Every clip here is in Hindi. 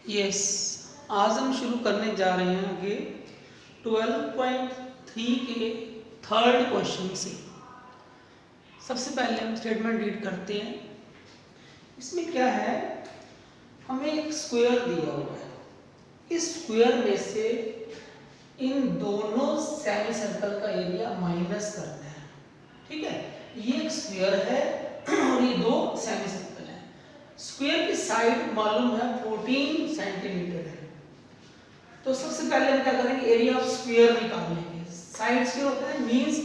यस, आज हम शुरू करने जा रहे हैं आगे 12.3 के थर्ड क्वेश्चन से। सबसे पहले हम स्टेटमेंट रीड करते हैं। इसमें क्या है, हमें एक स्क्वायर दिया हुआ है। इस स्क्वायर में से इन दोनों सेमी सर्कल का एरिया माइनस करना है। ठीक है, ये एक स्क्वायर है और ये दो सेमी सर्कल है। स्क्वायर की साइड मालूम है 14 सेंटीमीटर है। तो सबसे पहले हम क्या करेंगे, एरिया ऑफ स्क्वायर निकालेंगे। साइड स्क्वायर होता है मींस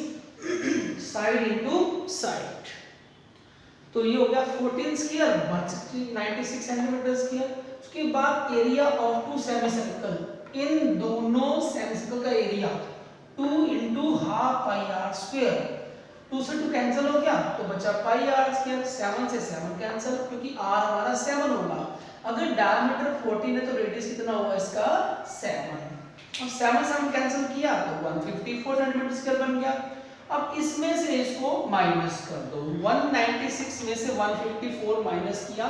साइड इनटू साइड। तो ये हो गया 14 स्क्वायर 96 सेंटीमीटर स्क्वायर। उसके बाद area of two semi circle, इन दोनों सेमी सर्कल का area 2 into half pi are square. 2 से 2 कैंसिल हो गया तो बचा पाई आर स्क्वायर। 7 से 7 कैंसिल, क्योंकि आर हमारा 7 होगा। अगर डायमीटर 14 है तो रेडियस कितना होगा इसका 7। और 7 से हम कैंसिल किया तो 154 सेंटीमीटर स्क्वायर बन गया। अब इसमें से इसको माइनस कर दो। 196 में से 154 माइनस किया,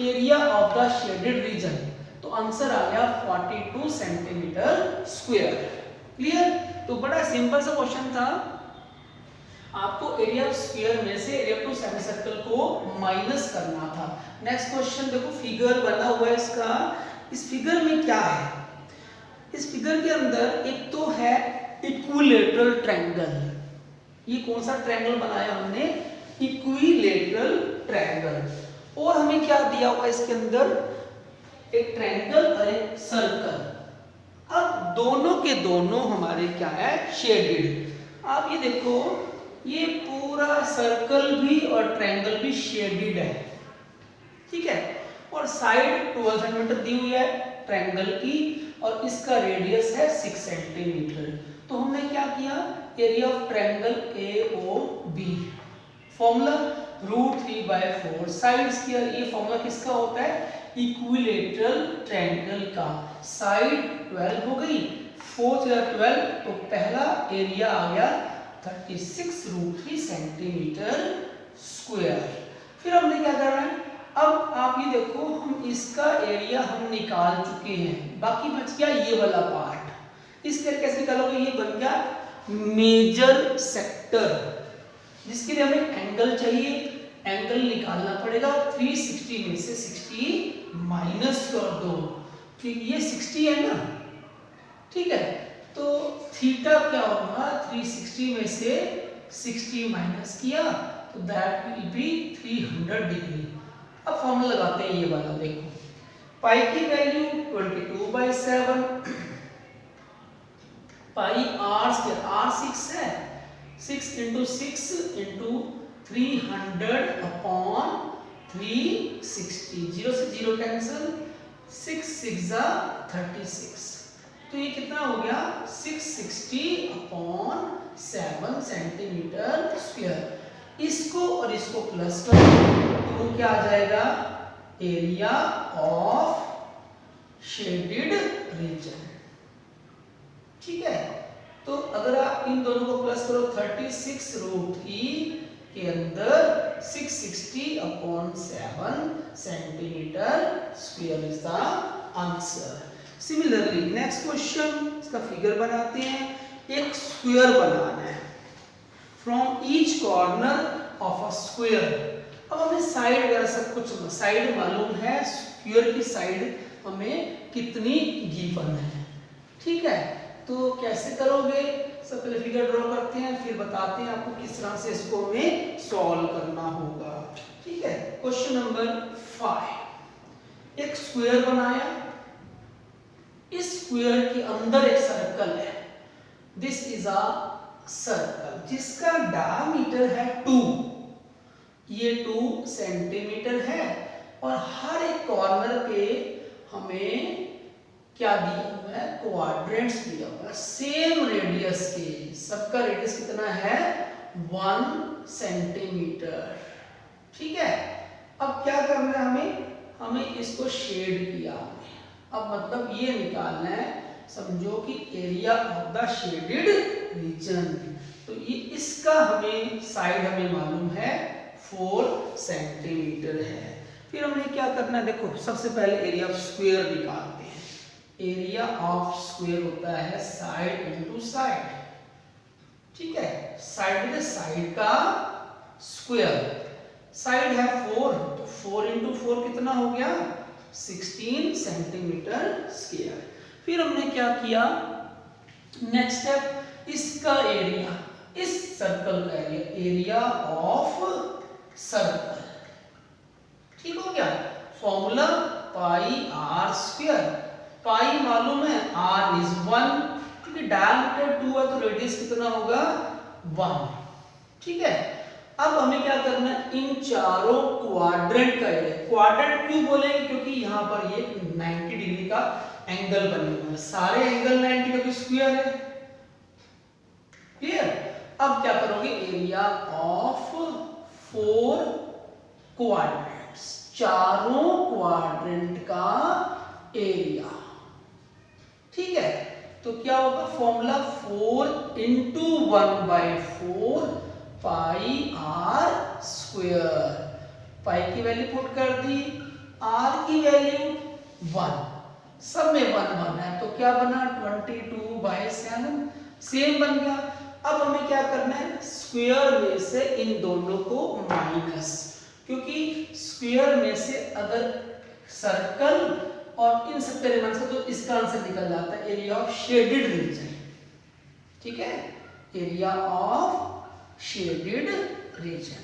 area of the shaded region, तो आंसर आ गया 42 सेंटीमीटर स्क्वायर। क्लियर? तो बड़ा सिंपल सा क्वेश्चन था। आपको एरिया ऑफ स्क्वायर में से area of two semi circle को माइनस करना था। नेक्स्ट क्वेश्चन देखो, फिगर बना हुआ है इसका। इस फिगर में क्या है, इस फिगर के अंदर एक तो है इक्विलेटरल ट्रायंगल। ये कौन सा ट्रायंगल बनाया हमने, इक्विलेटरल ट्रायंगल। और हमें क्या दिया हुआ है इसके अंदर, एक ट्रायंगल और एक सर्कल। अब दोनों के दोनों हमारे क्या है, शेडेड। आप ये देखो, ये पूरा सर्कल भी और ट्रायंगल भी शेडेड है। ठीक है, और साइड 12 सेंटीमीटर दी हुई है ट्रायंगल की, और इसका रेडियस है 6 सेंटीमीटर। तो हमने क्या किया, area of triangle AOB, formula √3/4 side square. ये फॉर्मूला किसका होता है, इक्विलेटरल ट्रायंगल का। साइड 12 हो गई, 4 से 12, तो पहला एरिया आ गया 36 √3 सेंटीमीटर स्क्वायर। फिर हमने क्या करना है, अब आप ये देखो, हम इसका एरिया हम निकाल चुके हैं, बाकी बच गया ये वाला पार्ट। इसके कैसे निकालोगे, ये बन गया मेजर सेक्टर, जिसके लिए हमें एंगल चाहिए। एंगल निकालना पड़ेगा। 360 में से 60 माइनस कर दो, फिर ये 60 है ना। ठीक है, तो थीटा क्या होगा, 360 में से 60 माइनस किया तो दैट विल बी 300 डिग्री। अब फॉर्मूला लगाते हैं ये वाला। देखो, पाई की वैल्यू 22/7, पाई आर स्क्वायर, आर 6 है, 6 इंटू 6 इंटू 300/360। 0 से 0 कैंसिल, 6 6 36। तो ये कितना हो गया, 660/7 सेंटीमीटर स्क्वायर। इसको और इसको प्लस करो तो क्या आ जाएगा, एरिया ऑफ शेडेड रीजन। ठीक है, तो अगर आप इन दोनों को प्लस करो, 36 √3 के अंदर 660/7 centimetre square is the answer. Similarly next question, इसका फिगर बनाते हैं। एक स्क्वायर बनाना है from each corner of a square. अब हमें साइड वगैरह सब कुछ, साइड मालूम है, स्क्वायर की साइड हमें कितनी गिवन है। ठीक है, तो कैसे करोगे, सबसे पहले फिगर ड्रॉ करते हैं, फिर बताते हैं आपको किस तरह से इसको हमें सॉल्व करना होगा। ठीक है, क्वेश्चन नंबर 5। एक स्क्वायर बनाया, इस स्क्वायर के अंदर एक सर्कल है। दिस इज अ सर्कल जिसका डायमीटर है 2, ये 2 सेंटीमीटर है, और हर एक कॉर्नर पे हमें क्या दिया हुआ है, क्वाड्रेंट्स दिया हुआ है सेम रेडियस के। सबका रेडियस कितना है, 1 सेंटीमीटर। ठीक है, अब क्या करना है, हमें इसको शेड किया। अब मतलब ये निकालना है, समझो कि area of the shaded region. तो ये इसका हमें साइड हमें मालूम है 4 सेंटीमीटर है। फिर हमने क्या करना है, देखो सबसे पहले एरिया ऑफ स्क्वायर निकालते हैं। एरिया ऑफ स्क्वायर होता है साइड इनटू साइड, ठीक है, साइड में साइड का स्क्वायर, साइड है 4 तो 4 इंटू 4 कितना हो गया 16 सेंटीमीटर स्क्वायर। फिर हमने क्या किया, नेक्स्ट स्टेप, इसका एरिया, इस सर्कल का एरिया, एरिया ऑफ सर्कल, ठीक हो गया। फॉर्मूला पाई आर स्क्वायर, पाई मालूम है, आर इज 1, क्योंकि डायमीटर 2 है तो रेडियस कितना होगा 1, ठीक है। अब हमें क्या करना है, इन चारों क्वाड्रेंट का एरिया, क्वाड्रेंट क्यों बोलेंगे, क्योंकि यहाँ पर ये 90 डिग्री का एंगल बने हुए हैं, सारे एंगल 90 का स्क्वायर है, क्लियर। अब क्या करोगे, एरिया ऑफ 4 क्वाड्रेंट्स, चारों क्वाड्रेंट का एरिया, ठीक है। तो क्या होगा, formula 4 into 1/4 pi are square, pi की वैल्यू पुट कर दी, आर की वैल्यू 1, सब में 1 1 है तो क्या बना 22/7, सेम बन गया। अब हमें क्या करना है, स्क्वायर में से इन दोनों को माइनस, क्योंकि स्क्वायर में से अगर सर्कल और इन सब के माइनस तो इसका आंसर निकल जाता है एरिया ऑफ शेडेड रीजन, ठीक है, एरिया ऑफ शेडेड रीजन,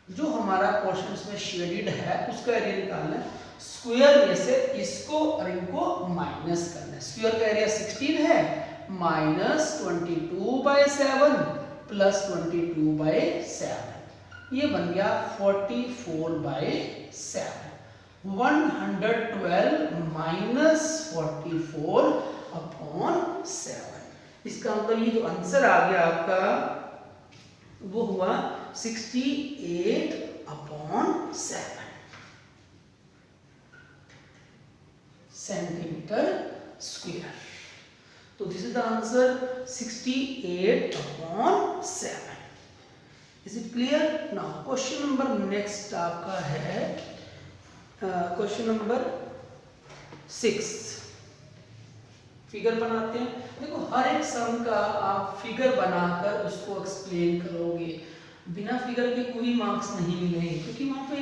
जो हमारा पोर्शन में शेडेड है उसका एरिया निकालना है, स्क्वायर में से इसको और इनको माइनस करना है। स्क्वायर का एरिया 16 है, माइनस 22/7 प्लस 22/7, ये बन गया 44/7, 112 माइनस 44/7। इसका मतलब ये जो आंसर आ गया आपका वो हुआ 68/7 सेंटीमीटर स्क्वायर। तो this is the answer 68/7। Is it clear? Now question number next आपका है क्वेश्चन नंबर 6। फिगर बनाते हैं। देखो हर एक सम का आप फिगर बनाकर उसको एक्सप्लेन करोगे, बिना फिगर के कोई मार्क्स नहीं मिलेंगे, क्योंकि वहां पे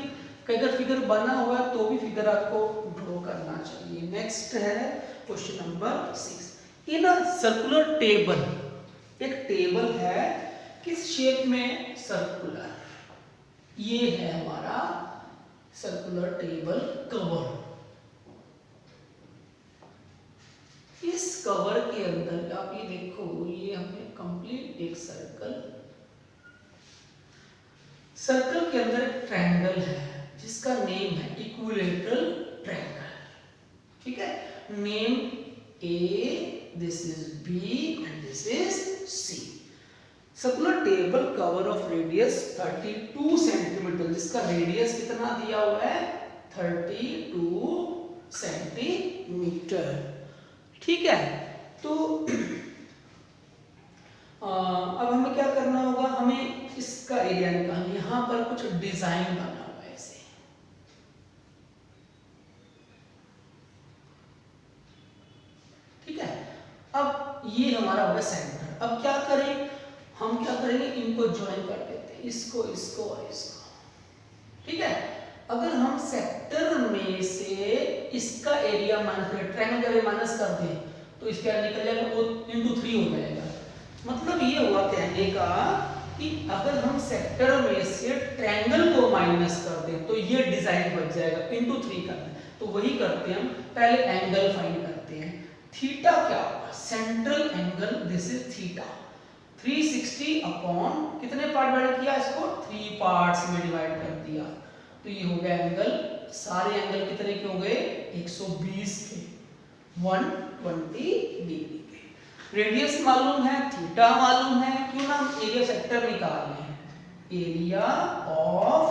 अगर फिगर बना हुआ है तो भी फिगर आपको ड्रॉ करना चाहिए। नेक्स्ट है question number 6। In a circular table, एक टेबल है किस शेप में, सर्कुलर, ये है हमारा सर्कुलर टेबल कवर। इस कवर के अंदर आप ये देखो, ये हमने कंप्लीट एक सर्कल के अंदर एक ट्रायंगल है जिसका नेम है इक्विलैटरल ट्रायंगल, ठीक है, name A, this is B and this is C। Circular table cover of radius 32 centimetre, जिसका रेडियस कितना दिया हुआ है 32 सेंटीमीटर, ठीक है। तो अब हमें क्या करना होगा, हमें इसका एरिया निकालना। यहां पर कुछ डिजाइन बना हुआ है ऐसे, ठीक है। अब ये हमारा होगा सेंटर। अब क्या करें, हम क्या करेंगे, इनको ज्वाइन कर देते हैं, इसको इसको और इसको, ठीक है। अगर हम सेक्टर में से इसका एरिया माइनस करें, ट्रायंगल का एरिया माइनस कर दें तो इसका निकल जाएगा वो इंटू 3 हो जाएगा। मतलब ये हुआ कहने का कि अगर हम सेक्टर में से ट्रायंगल को माइनस कर दें तो ये डिजाइन बच जाएगा, इंटू 3 करना है। तो वही करते हैं हम, पहले एंगल फाइंड करते हैं। थीटा क्या होगा, central angle, this is theta. 360 upon कितने पार्ट डिवाइड किया, इसको 3 पार्ट्स में डिवाइड कर दिया, तो ये हो गया एंगल। सारे एंगल कितने के हो गए, 120 के, 120 डिग्री के। रेडियस मालूम है, थीटा मालूम है, क्यों ना एरिया सेक्टर निकाल लें। एरिया ऑफ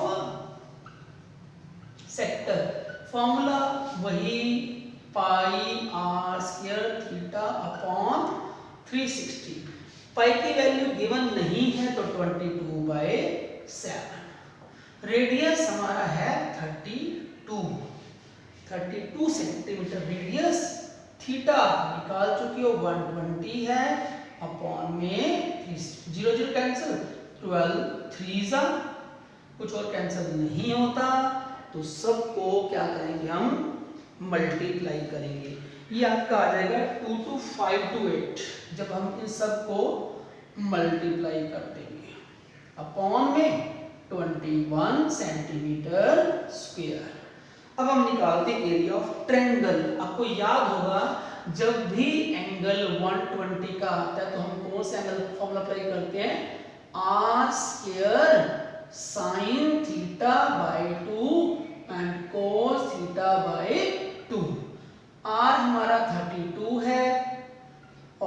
सेक्टर, फॉर्मूला वही पाई आर स्क्वायर थीटा अपॉन 360। पाई की वैल्यू गिवन नहीं है तो 22/7। रेडियस हमारा है 32 सेंटीमीटर रेडियस थीटा निकाल चुकी हो 120 है अपॉन में 0 0 कैंसिल 12 3 जा कुछ और कैंसिल नहीं होता तो सबको क्या करेंगे हम मल्टीप्लाई करेंगे। ये आपका आ जाएगा 2 to 5 to 8 जब हम इन सबको मल्टीप्लाई कर देंगे अपॉन में 21 सेंटीमीटर स्क्वायर। अब हम निकालते हैं एरिया ऑफ ट्रायंगल। आपको याद होगा जब भी एंगल 120 का आता है तो हम कौन सा एंगल फॉर्मूला अप्लाई करते हैं r square sin theta by 2 and cos theta by 2। r हमारा 32 है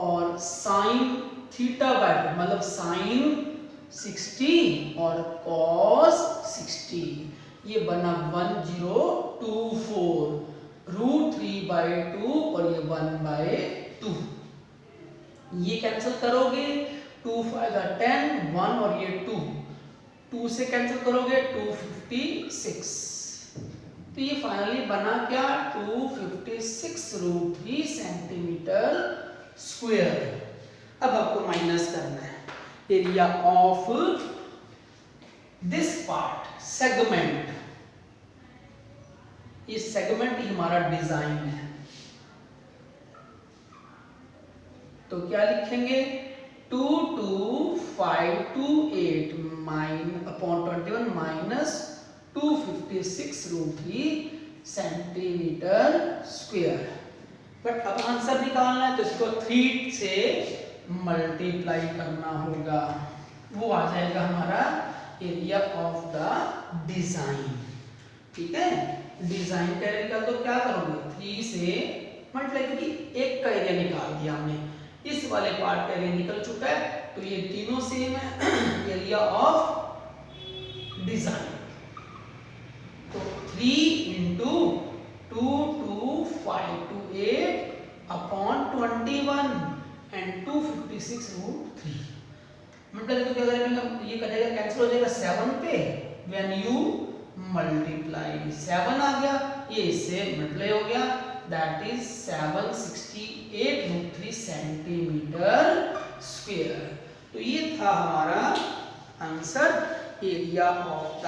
और sin थीटा बाय 2 मतलब sin 60 और cos 60 ये बना 1024 √3/2 और ये 1/2 ये कैंसिल करोगे 2 5 10 1 और ये 2 से कैंसिल करोगे 256 तो ये फाइनली बना क्या 256 √3 सेंटीमीटर स्क्वायर। अब आपको माइनस करना है area of this part segment. ये सेगमेंट ही हमारा डिजाइन है तो क्या लिखेंगे 2 to 5 to 8 upon 21 minus 256 √3 centimetre square. But अब आंसर निकालना है तो इसको 3 से मल्टीप्लाई करना होगा वो आ जाएगा हमारा एरिया ऑफ द डिजाइन। ठीक है डिजाइन का एरिया निकाल तो क्या करोगे 3 से मल्टीप्लाई क्योंकि एक का एरिया निकाल दिया हमने इस वाले पार्ट का एरिया निकल चुका है तो ये तीनों सेम है एरिया ऑफ डिजाइन। तो 3 into 2 to 5 to 8 upon 21 and 256 √3 मतलब तो क्या करेंगे ये करेगा कैंसिल हो जाएगा 7 पे व्हेन यू मल्टीप्लाई 7 आ गया ये इससे मल्टीप्लाई हो गया दैट इज 768 √3 सेंटीमीटर स्क्वायर। तो ये था हमारा answer area of the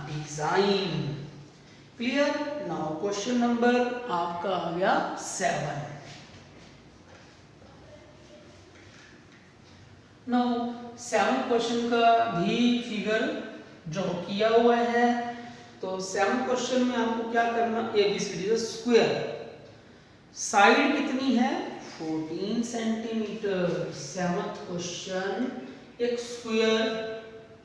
design. Clear. Now question number आपका आ गया 7। नाउ 7 क्वेश्चन का भी फिगर ड्रॉ किया हुआ है तो 7 क्वेश्चन में आपको क्या करना ABCD स्क्वायर साइड कितनी है 14 सेंटीमीटर। 7th क्वेश्चन एक स्क्वायर।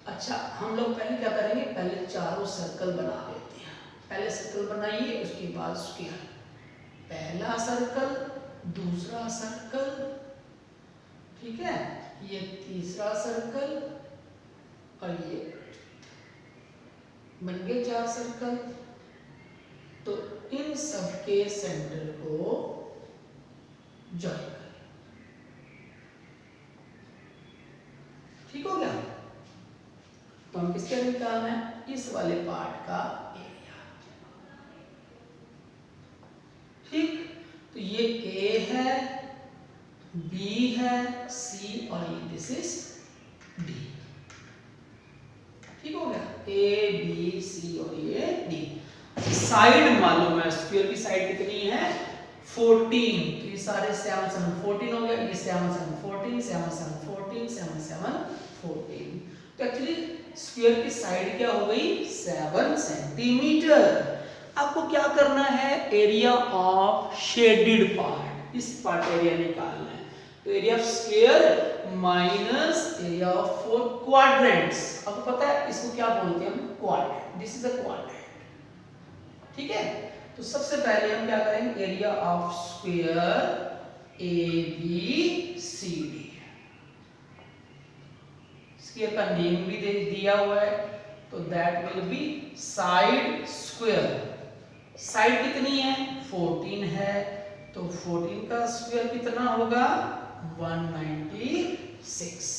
अच्छा हम लोग पहले क्या करेंगे पहले चारों सर्कल बना लेते हैं। पहले सर्कल बनाइए उसके बाद स्क्वायर पहला सर्कल दूसरा सर्कल ठीक है ये तीसरा सर्कल और ये बन गए 4 सर्कल। तो इन सब के सेंटर को ज्वाइन करें। ठीक हो गया। तो हम किसके लिए निकालना है इस वाले पार्ट का एरिया। ठीक तो ये A है B है C और ये दिस इज D। ठीक हो गया A B C और ये D। साइड मालूम है स्क्वायर की साइड कितनी है 14 तो ये सारे 7 7 14 हो गया ये 7 7 14 7 7 14 7 7 14 तो एक्चुअली स्क्वायर की साइड क्या हो गई 7 सेंटीमीटर। आपको क्या करना है एरिया ऑफ शेडेड पार्ट इस पार्ट एरिया निकालना है। तो area of square minus area of 4 quadrants. आपको पता है इसको क्या बोलते हैं हम quadrant. This is a quadrant. ठीक है तो सबसे पहले हम क्या करेंगे area of square ABCD। Square का नेम भी दिया हुआ है तो that will B side square. Side कितनी है 14 है तो 14 का स्क्वायर कितना होगा 196।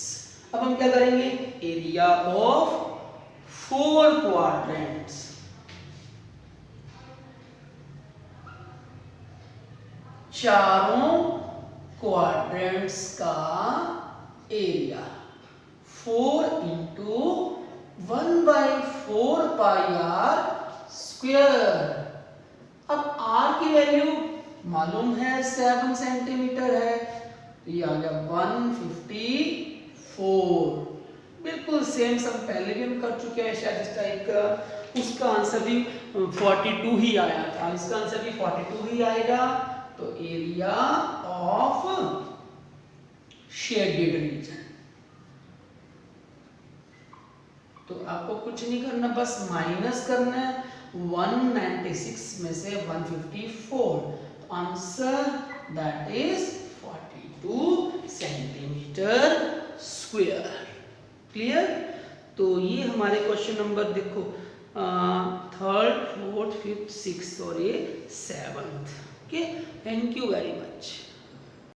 अब हम क्या करेंगे एरिया ऑफ 4 क्वाड्रेंट्स चारों क्वाड्रेंट्स का area 4 into 1/4 pi are square. अब आर की वैल्यू मालूम है 7 सेंटीमीटर है, तो ये आ गया 154। बिल्कुल सेम सम पहले भी हम कर चुके हैं शायद इस टाइप का। उसका आंसर भी 42 ही आया था, इसका आंसर भी 42 ही आएगा। तो एरिया ऑफ शेडेड रीजन। तो आपको कुछ नहीं करना, बस माइनस करना है 196 में से 154। Answer that is 42 centimetre square. Clear? तो ये हमारे क्वेश्चन नंबर देखो 3rd, 4th, 5th, 6th और ये 7th। Okay, thank you very much.